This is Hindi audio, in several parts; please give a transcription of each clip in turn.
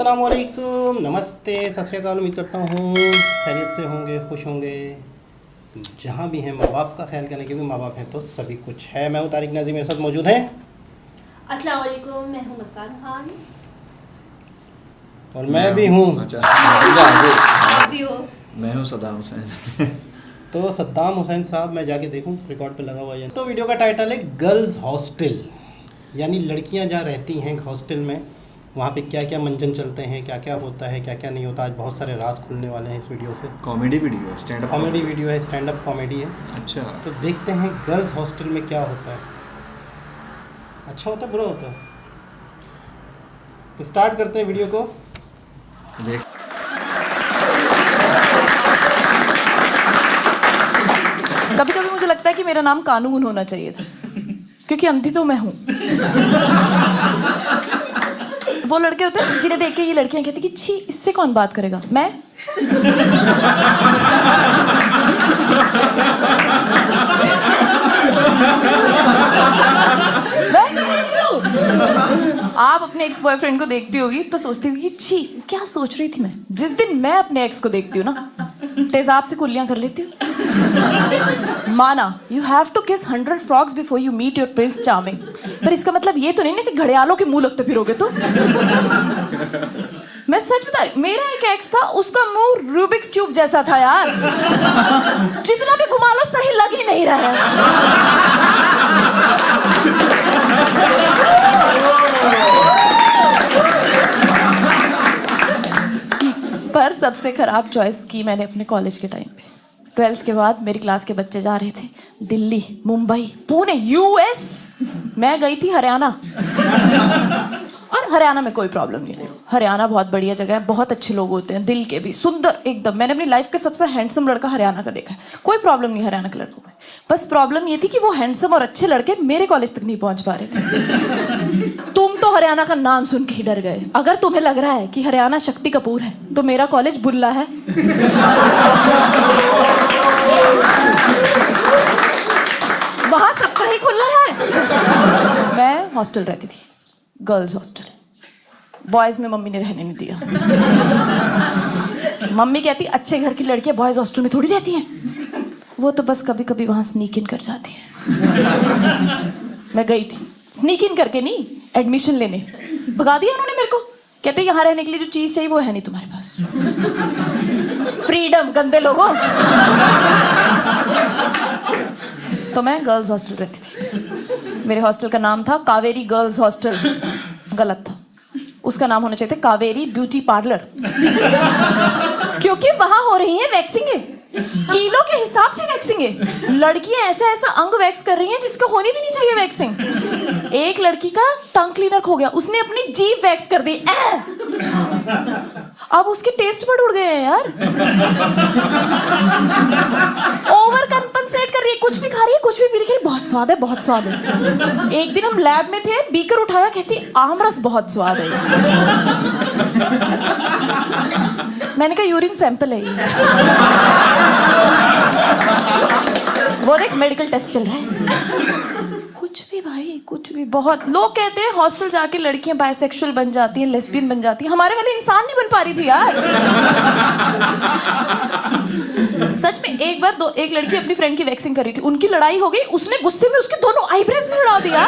अस्सलामुअलैकुम, नमस्ते, सत श्री अकाल। उम्मीद करता हूँ खैरियत से होंगे, खुश होंगे। जहाँ भी हैं माँ बाप का ख्याल करें, क्योंकि माँ बाप हैं तो सभी कुछ है। मैं हूँ तारिक नाज़ी, मेरे साथ मौजूद हैं। अस्सलाम वालेकुम, मैं हूँ मुस्कान खान। और मैं भी हूँ। आप भी हो। मैं हूँ सद्दाम हुसैन। तो सद्दाम हुसैन साहब, मैं जाके देखूँ रिकॉर्ड पे लगा हुआ है। तो वीडियो का टाइटल है गर्ल्स हॉस्टल, यानी लड़कियाँ जहाँ रहती हैं हॉस्टल में, वहाँ पे क्या क्या मंजन चलते हैं, क्या क्या होता है, क्या क्या नहीं होता। आज बहुत सारे राज खुलने वाले हैं इस वीडियो से। कॉमेडी वीडियो है, स्टैंड अप कॉमेडी वीडियो है, स्टैंड अप कॉमेडी है। अच्छा, तो देखते हैं गर्ल्स हॉस्टल में क्या होता है। अच्छा होता है, बुरा होता है? तो स्टार्ट करते हैं वीडियो को। देख कभी कभी मुझे लगता है कि मेरा नाम कानून होना चाहिए था, क्योंकि अंधी तो मैं हूँ। वो लड़के होते हैं जिन्हें देख के ये लड़कियां कहती कि छी, इससे कौन बात करेगा। मैं आप अपने एक्स बॉयफ्रेंड को देखती होगी तो सोचती होगी कि छी, क्या सोच रही थी मैं। जिस दिन मैं अपने एक्स को देखती हूँ ना, तेजाब से कुल्लियां कर लेती हूँ। माना you have to kiss 100 frogs before you meet your prince charming, पर इसका मतलब ये तो नहीं ना कि घड़ियालों के मुंह लगते फिरोगे। तो मैं सच बता रही, मेरा एक एक्स था, उसका मुंह रूबिक्स क्यूब जैसा था यार। जितना भी घुमा लो सही लग ही नहीं रहा है। पर सबसे खराब चॉइस की मैंने अपने कॉलेज के टाइम पे। 12th के बाद मेरी क्लास के बच्चे जा रहे थे दिल्ली, मुंबई, पुणे, यूएस। मैं गई थी हरियाणा। और हरियाणा में कोई प्रॉब्लम नहीं है। हरियाणा बहुत बढ़िया जगह है, बहुत अच्छे लोग होते हैं, दिल के भी सुंदर एकदम। मैंने अपनी लाइफ का सबसे हैंडसम लड़का हरियाणा का देखा है। कोई प्रॉब्लम नहीं हरियाणा के लड़कों में। बस प्रॉब्लम ये थी कि वो हैंडसम और अच्छे लड़के मेरे कॉलेज तक नहीं पहुंच पा रहे थे। तुम तो हरियाणा का नाम सुन के ही डर गए। अगर तुम्हें लग रहा है कि हरियाणा शक्ति कपूर है तो मेरा कॉलेज बुल्ला है। वहां सबका ही खुला है। मैं हॉस्टल रहती थी, गर्ल्स हॉस्टल। बॉयज में मम्मी ने रहने नहीं दिया। मम्मी कहती अच्छे घर की लड़कियां बॉयज हॉस्टल में थोड़ी रहती हैं, वो तो बस कभी कभी वहां स्नीक इन कर जाती है। मैं गई थी स्नीक इन करके, नहीं एडमिशन लेने। भगा दिया उन्होंने मेरे को। कहते यहाँ रहने के लिए जो चीज चाहिए वो है नहीं तुम्हारे पास। फ्रीडम गंदे लोगों। तो मैं गर्ल्स हॉस्टल रहती थी। मेरे हॉस्टल का नाम था कावेरी गर्ल्स हॉस्टल। गलत था, उसका नाम होना चाहिए था कावेरी ब्यूटी पार्लर। क्योंकि वहां हो रही है वैक्सिंग, किलो के हिसाब से वैक्सिंग। लड़कियां ऐसा ऐसा अंग वैक्स कर रही हैं जिसका होनी भी नहीं चाहिए वैक्सिंग। एक लड़की का टंग क्लीनर खो गया, उसने अपनी जीभ वैक्स कर दी। अब उसके टेस्ट बड उड़ गए हैं यार। ओवर कंपनसेट कर रही है, कुछ भी खा रही है, कुछ भी पी रही है। बहुत स्वाद है, बहुत स्वाद है। एक दिन हम लैब में थे, बीकर उठाया, कहती आमरस बहुत स्वाद है। मैंने कहा यूरिन सैंपल है ये। वो देख मेडिकल टेस्ट चल रहा है। कुछ भी भाई, कुछ भी। बहुत लोग कहते हैं हॉस्टल जाके लड़कियां बायसेक्सुअल बन जाती हैं, लेस्बियन बन जाती हैं। हमारे वाले इंसान नहीं बन पा रही थी यार। सच में एक बार एक लड़की अपनी फ्रेंड की वैक्सिंग कर रही थी, उनकी लड़ाई हो गई, उसने गुस्से में उसके दोनों आईब्रोज भी उड़ा दिया।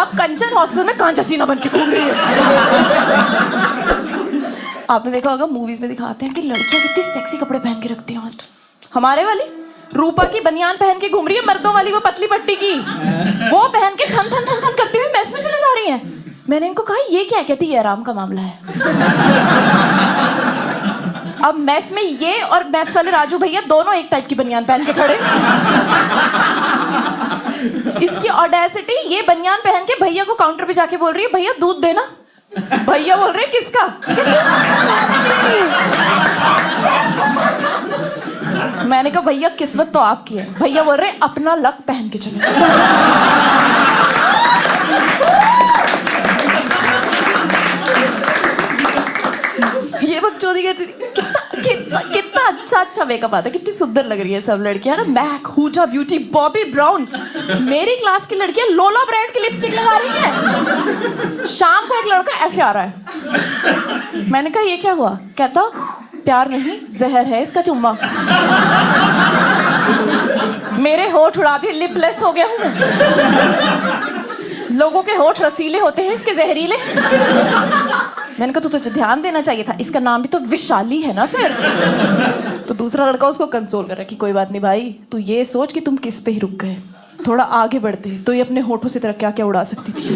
अब कंचन हॉस्टल में कांचा चीना बन के घूम रही है। आपने देखा होगा मूवीज में दिखाते हैं कि लड़कियां कितनी सेक्सी कपड़े पहन के रखती हैं हॉस्टल। हमारे वाली रूपा की बनियान पहन के घूम रही है, मर्दों वाली वो पतली पट्टी की, वो पहन के थन थन थन थन करते हुए मेस में चले जा रही हैं। मैंने इनको कहा ये क्या? कहती ये आराम का मामला है। अब मेस में ये और मेस वाले राजू भैया दोनों एक टाइप की बनियान पहन के खड़े। इसकी ऑडेसिटी, ये बनियान पहन के भैया को काउंटर पे जाके बोल रही है भैया दूध देना। भैया बोल रहे किसका? मैंने कहा भैया किस्मत तो आपकी है। भैया बोल रहे अपना लक पहन के चलो। ये बकचोदी कहती थी। कितना अच्छा मेकअप आता है, कितनी सुंदर लग रही है सब लड़कियां ना। MAC, Huda beauty, Bobbi Brown. मेरी क्लास की लड़कियां लोला ब्रांड की लिपस्टिक लगा रही हैं। शाम को एक लड़का ऐसे आ रहा है, मैंने कहा ये क्या हुआ? कहता प्यार नहीं जहर है इसका चुम्मा। मेरे होठ उड़ा दिए, लिपलेस हो गया हूं मैं। लोगों के होठ रसीले होते हैं, इसके जहरीले। मैंने कहा तुझे ध्यान देना चाहिए था, इसका नाम भी तो विशाली है ना फिर। तो दूसरा लड़का उसको कंसोल कर रहा कि कोई बात नहीं भाई, तू ये सोच कि तुम किस पे ही रुक गए, थोड़ा आगे बढ़ते तो ये अपने होठों से तरह क्या क्या उड़ा सकती थी।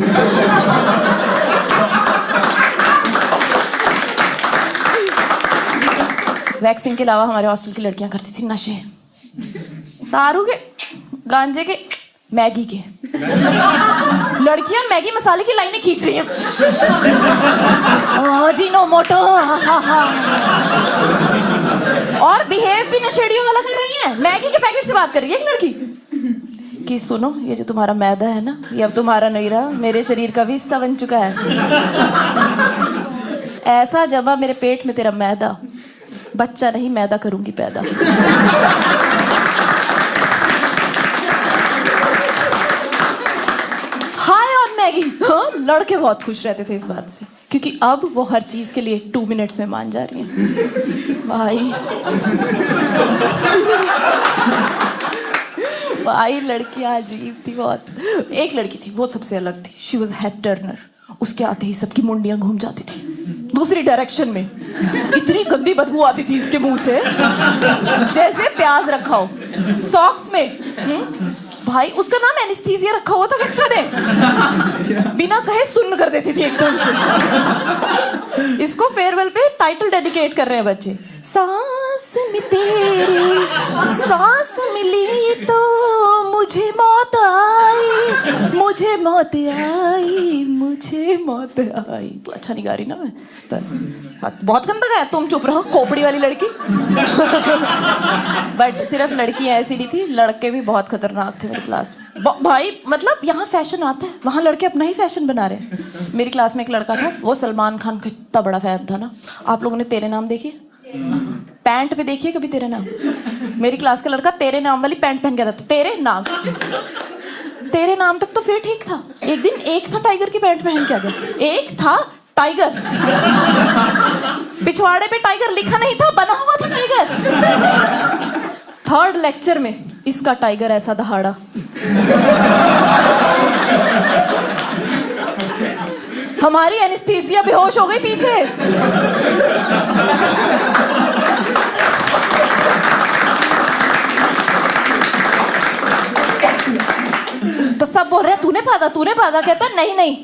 वैक्सीन के अलावा हमारे हॉस्टल की लड़कियां करती थी नशे, दारू के, गांजे के, मैगी के। लड़कियां मैगी मसाले की लाइनें खींच रही हैं। जीनो मोटो, और बिहेव भी नशेड़ियों वाला कर रही हैं। मैगी के पैकेट से बात कर रही है एक लड़की कि सुनो, ये जो तुम्हारा मैदा है ना, ये अब तुम्हारा नहीं रहा, मेरे शरीर का भी हिस्सा बन चुका है। ऐसा जमा मेरे पेट में तेरा मैदा, बच्चा नहीं मैदा करूंगी पैदा। हाय ऑन मैगी। हाँ, लड़के बहुत खुश रहते थे इस बात से, क्योंकि अब वो हर चीज के लिए 2 मिनट्स में मान जा रही हैं। भाई लड़कियां अजीब थी बहुत। एक लड़की थी वो सबसे अलग थी, शी वॉज हेड टर्नर। उसके आते ही सबकी मुंडियां घूम जाती थी दूसरी डायरेक्शन में। इतनी गंदी बदबू आती थी इसके मुंह से, जैसे प्याज रखा हो सॉक्स में। भाई उसका नाम एनेस्थीसिया रखा हुआ था बच्चों ने, बिना कहे सुन्न कर देती थी एकदम से। इसको फेयरवेल पे टाइटल डेडिकेट कर रहे हैं बच्चे। सांस में तेरी सांस मिली तो मुझे मौत आई, मुझे मौत आई, मुझे मौत आई। अच्छा नहीं गा रही ना मैं, पर बहुत गंदा गाया। तुम चुप रहो खोपड़ी वाली लड़की। बट सिर्फ लड़कियां ऐसी नहीं थी, लड़के भी बहुत खतरनाक थे मेरी क्लास में। भाई मतलब यहाँ फैशन आता है, वहाँ लड़के अपना ही फैशन बना रहे हैं। मेरी क्लास में एक लड़का था, वो सलमान खान का इतना बड़ा फैन था ना। आप लोगों ने तेरे नाम देखी? पैंट पे देखिए कभी तेरे नाम? मेरी क्लास का लड़का तेरे नाम वाली पैंट पहन के आता था। तेरे नाम, तेरे नाम तक तो फिर ठीक था। एक दिन एक था टाइगर की पैंट पहन के आ गया। एक था टाइगर, पिछवाड़े पे टाइगर लिखा नहीं था, बना हुआ था टाइगर। 3rd लेक्चर में इसका टाइगर ऐसा दहाड़ा, हमारी एनेस्थीसिया बेहोश हो गई पीछे। तो सब बोल रहे हैं तूने पादा, तूने पादा। कहता नहीं नहीं,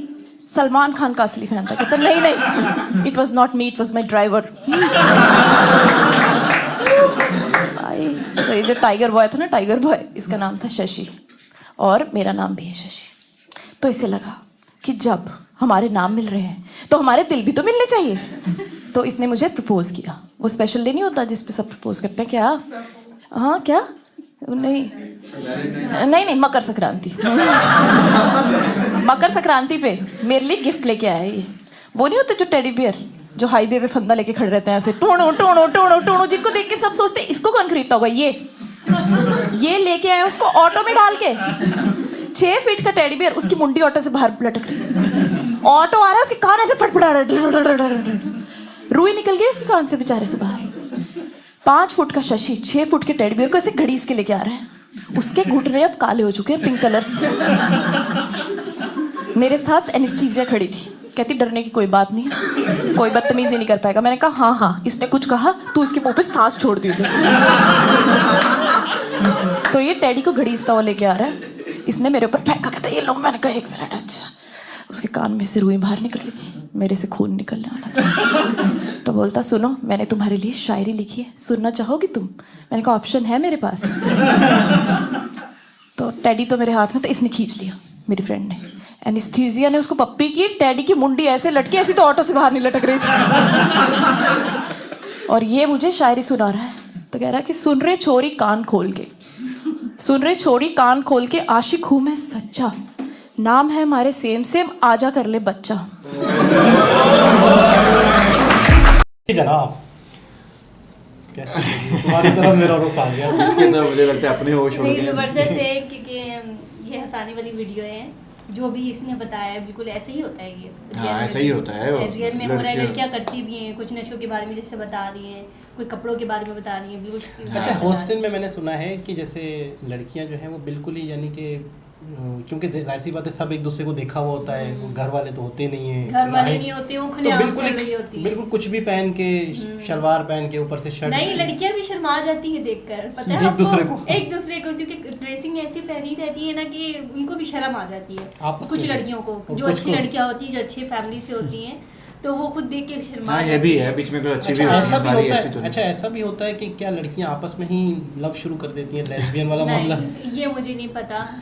सलमान खान का असली फैन था। कहता नहीं नहीं, it was not me, it was my driver. तो ये जो टाइगर बॉय था ना, टाइगर बॉय, इसका नाम था शशि और मेरा नाम भी है शशि। तो इसे लगा कि जब हमारे नाम मिल रहे हैं तो हमारे दिल भी तो मिलने चाहिए। तो इसने मुझे प्रपोज किया। वो स्पेशल डे नहीं होता जिस पे सब प्रपोज करते हैं क्या? हाँ क्या? नहीं नहीं नहीं, मकर संक्रांति। मकर संक्रांति पे मेरे लिए गिफ्ट लेके आया ये। वो नहीं होते जो टेडी बियर जो हाईवे पे फंदा लेके खड़े रहते हैं ऐसे, टोणो टोणो टोणो टोणो, जिनको देख के सब सोचते हैं इसको कौन खरीदता होगा। ये लेके आया उसको ऑटो में डाल के। 6 फीट का टेडी बियर, उसकी मुंडी ऑटो से बाहर लटक रही। ऑटो आ रहा है, उसके कान ऐसे फटफटा रहे, रुई निकल गई उसके कान से बेचारे से बाहर। 5 फुट का शशि 6 फुट के टेडी बियर को ऐसे घड़ीस के लेके आ रहा है। उसके घुटने अब काले हो चुके हैं पिंक कलर से। मेरे साथ एनेस्थीसिया खड़ी थी, कहती डरने की कोई बात नहीं है, कोई बदतमीजी नहीं कर पाएगा। मैंने कहा हाँ हाँ, इसने कुछ कहा तू उसके मुंह पे सांस छोड़ दी बस। तो ये टेडी को घड़ीसता हुआ लेके आ रहा है, इसने मेरे ऊपर फेंका। कहता ये लोग, मैंने कहा 1 मिनट। अच्छा, उसके कान में से रुई बाहर निकल रही थी, मेरे से खून निकलने वाला था। तो बोलता सुनो, मैंने तुम्हारे लिए शायरी लिखी है, सुनना चाहोगी तुम? मैंने कहा ऑप्शन है मेरे पास। तो टेडी तो मेरे हाथ में, तो इसने खींच लिया मेरी फ्रेंड ने। एनेस्थीसिया ने उसको पप्पी की, टेडी की मुंडी ऐसे लटकी, ऐसी तो ऑटो से बाहर नहीं लटक रही थी। और ये मुझे शायरी सुना रहा है। तो कह रहा है कि सुन रहे छोरी कान खोल के, सुन रहे छोरी कान खोल के, आशिक हूं मैं सच्चा, नाम है हमारे सेम सेम, आजा कर ले बच्चा। जनाब कैसे लगी? तुम्हारी तरफ मेरा रुख आ गया। इसके तो मुझे लगता है अपने होश उड़ नहीं गए। ज़बरदस्त है क्योंकि ये हंसाने वाली वीडियो है। जो भी इसने बताया बिल्कुल ऐसे ही होता है ये। हाँ, ऐसा ही होता है। रियल में हो रहा है, लड़कियां- लड़कियां करती भी हैं कुछ नशों के बारे में जैसे बता रही हैं, कोई कपड़ों के बारे में बता रही हैं बिल्कुल। अच्छा, हाँ। हॉस्टल में मैंने सुना है कि जैसे लड़कियां जो हैं वो बिल्कुल ही यानी कि क्योंकि जाहिर सी बात है सब एक दूसरे को देखा हुआ होता है, वो घर वाले तो होते नहीं हैं, घर वाले ना ही- नहीं होते, वो तो खुलेआम बिल्कुल चल रही होती है। बिल्कुल कुछ भी पहन के शलवार पहन के ऊपर से शर्ट, नहीं, लड़कियां भी शर्मा जाती है देखकर, पता है एक आपको? दूसरे को। एक दूसरे को, क्योंकि ड्रेसिंग ऐसी पहनी रहती है ना कि उनको भी शर्म आ जाती है आपस कुछ में भी। लड़कियों को, और जो कुछ अच्छी को। लड़कियां होती हैं, जो अच्छी फैमिली से होती हैं, तो वो खुद देख के शर्मा हाँ, ये जाती भी हैं। है, बीच में कोई अच्छी अच्छा भी ऐसा भी सारी होता ऐसी तो है, नहीं। अच्छा ऐसा भी होता है कि क्या लड़कियां आपस में ही लव शुरू कर देती हैं, लेस्बियन वाला मामला? नहीं, ये मुझे नहीं पता।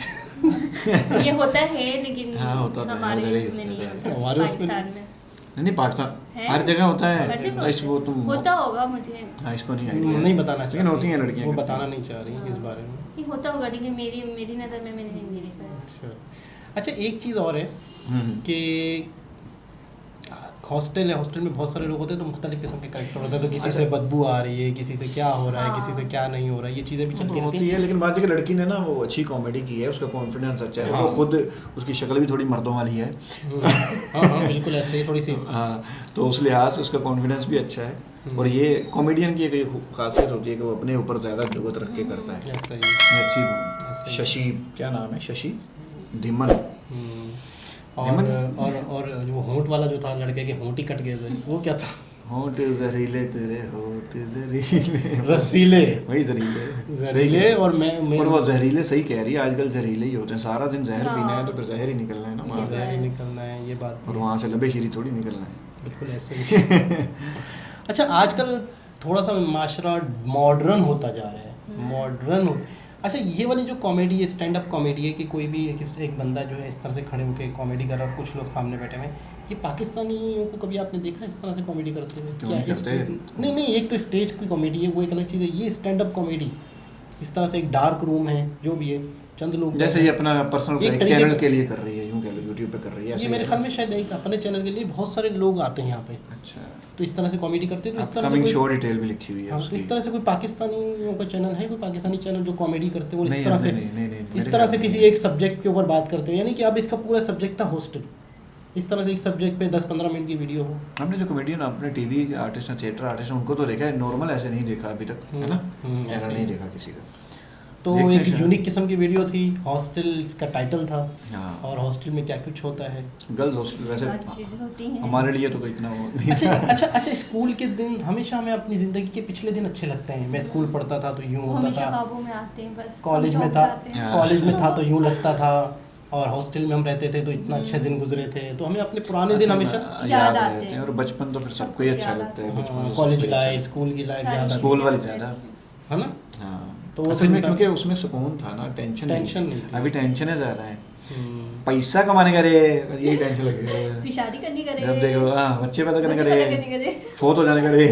ये होता है लेकिन हाँ, होता तो है, हमारे हर जगह ही उसमें नहीं होता है। होता, हमारे उसमें पाकिस्तान में नहीं, पाकिस्तान है? हर जगह होता है। हर जगह इस वो तुम होता होगा, मुझे हाँ, इसको नहीं आइडिया। नहीं बताना लेकिन चाहती, होती हैं लड़कियां वो करती बताना हैं। नहीं चाह रही इस बारे में। नहीं होता होगा, लेकिन मेरी नज़र में मैंने नहीं देखा है। अच्छा एक चीज़ और है हम्म। कि हॉस्टल है, हॉस्टल में बहुत सारे लोग होते हैं तो मुख्तलिफ किस्म के कैरेक्टर होते हैं, तो किसी से बदबू आ रही है, किसी से क्या हो रहा है, किसी से क्या नहीं हो रहा है, ये चीज़ें भी चलती रहती होती हैं। है, लेकिन बात है कि लड़की ने ना वो अच्छी कॉमेडी की है, उसका कॉन्फिडेंस अच्छा है, हाँ। वो खुद उसकी शक्ल भी थोड़ी मर्दों वाली है। हाँ हाँ बिल्कुल ऐसे ही थोड़ी सी। हाँ, तो उस लिहाज से उसका कॉन्फिडेंस भी अच्छा है। और ये कॉमेडियन की एक खासियत होती है कि वो अपने ऊपर ज़्यादा जुगत रख के करता है। ऐसा ही। ये अच्छी ऐसे ही। शशि, क्या नाम है, शशि धीमन। और जो होंठ वाला जो था, लड़के के होंठ ही कट गए थे, वो क्या था? होंठ जहरीले तेरे होंठ जहरीले रसीले। वही जहरीले जहरीले और मैं और वो जहरीले सही कह रही है, आजकल जहरीले ही होते हैं, सारा दिन जहर हाँ। पीना है तो फिर जहर ही निकलना है ना वहाँ से। जहर ही निकलना है, ये बात और वहाँ से लबे शीरी थोड़ी निकलना है। बिल्कुल ऐसे ही। अच्छा आजकल थोड़ा सा माशरा मॉडर्न होता जा रहा है, मॉडर्न। अच्छा ये वाली जो कॉमेडी है, स्टैंड अप कॉमेडी है कि कोई भी एक बंदा जो है इस तरह से खड़े होकर कॉमेडी कर रहा है और कुछ लोग सामने बैठे हुए हैं, ये पाकिस्तानियों को कभी आपने देखा इस तरह से कॉमेडी करते हुए? क्यों क्या नहीं इस करते? नहीं, एक तो स्टेज की कॉमेडी है, वो एक अलग चीज़ है, ये स्टैंड अप कॉमेडी इस तरह से एक डार्क रूम है, जो भी है, चंद लोग जैसे ये अपना पर्सनल एक तरीके चैनल का- के लिए कर रही है, यूं कह लो यूट्यूब पे कर रही है, ये ऐसे मेरे ही ख्याल है। में शायद एक अपने चैनल के लिए बहुत सारे लोग आते हैं यहाँ पे, अच्छा, तो इस तरह से कॉमेडी करते हैं, तो इस तरह से अपकमिंग कोई- शो डिटेल भी लिखी हुई है हाँ, तो उसकी। इस तरह से कोई पाकिस्तानियों का चैनल है, कोई पाकिस्तानी चैनल जो कॉमेडी करते हो और नहीं, इस तरह से नहीं, इस मेरे तरह से ख्याल किसी में- एक सब्जेक्ट के ऊपर बात करते हो, यानी कि अब इसका पूरा सब्जेक्ट था हॉस्टल, इस तरह से एक सब्जेक्ट पे 10-15 मिनट की वीडियो हो। हमने जो कॉमेडियन अपने टीवी के आर्टिस्ट हैं, थिएटर आर्टिस्ट हैं, उनको तो देखा है, नॉर्मल ऐसे नहीं देखा अभी तक, है ना, ऐसे ऐसा ही। नहीं देखा किसी का। तो देखते एक हैं यूनिक किस्म की वीडियो थी, हॉस्टल इसका टाइटल था, हाँ, और हॉस्टल में क्या कुछ होता है। गर्ल्स हॉस्टल सारी वैसे चीज़ें होती हैं। हमारे लिए तो कोई इतना वो नहीं अच्छा अच्छा अच्छा, स्कूल के दिन हमेशा हमें अपनी ज़िंदगी के पिछले दिन अच्छे लगते हैं। मैं स्कूल पढ़ता था तो यूँ वो होता हमेशा था, ख्वाबों में आते हैं, बस कॉलेज हम में चौंक था, जाते हैं। हाँ। कॉलेज में था तो यूँ लगता था, और हॉस्टल में हम रहते थे तो इतना अच्छे दिन गुजरे थे, तो हमें अपने पुराने दिन हमेशा याद याद आते रहते हैं। हैं। और बचपन तो फिर सब सबको ही कुछ अच्छा याद लगता है, आता है। बचपन तो कॉलेज सबको ही लाइफ, अच्छा स्कूल की लाइफ सारी याद आती स्कूल है, वाली ज़्यादा, है ना? हाँ, तो तो वो असल में सब क्योंकि उसमें सुकून था ना, टेंशन नहीं थी। अभी टेंशन है ज़्यादा है, हम्म। पैसा कमाने का रे, यही टेंशन लगी है। फिर शादी करनी करे, जब देखो हाँ, बच्चे पैदा करने बच्चे का पैदा रे, करने करे, फोत हो जाने का रे।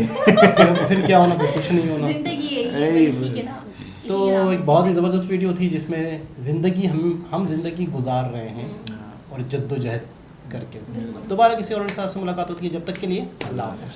फिर क्या होना, फिर कुछ नहीं होना। जिंदगी यही है, यही इसी के नाम, इसी तो के नाम एक से। बहुत ही ज़बरदस्त वीडियो थी जिसमें ज़िंदगी हम ज़िंदगी गुजार रहे हैं और जद्दोजहद करके। दोबारा किसी और साहब से मुलाकात होती है, जब तक के लिए अल्लाह हाफ़िज़।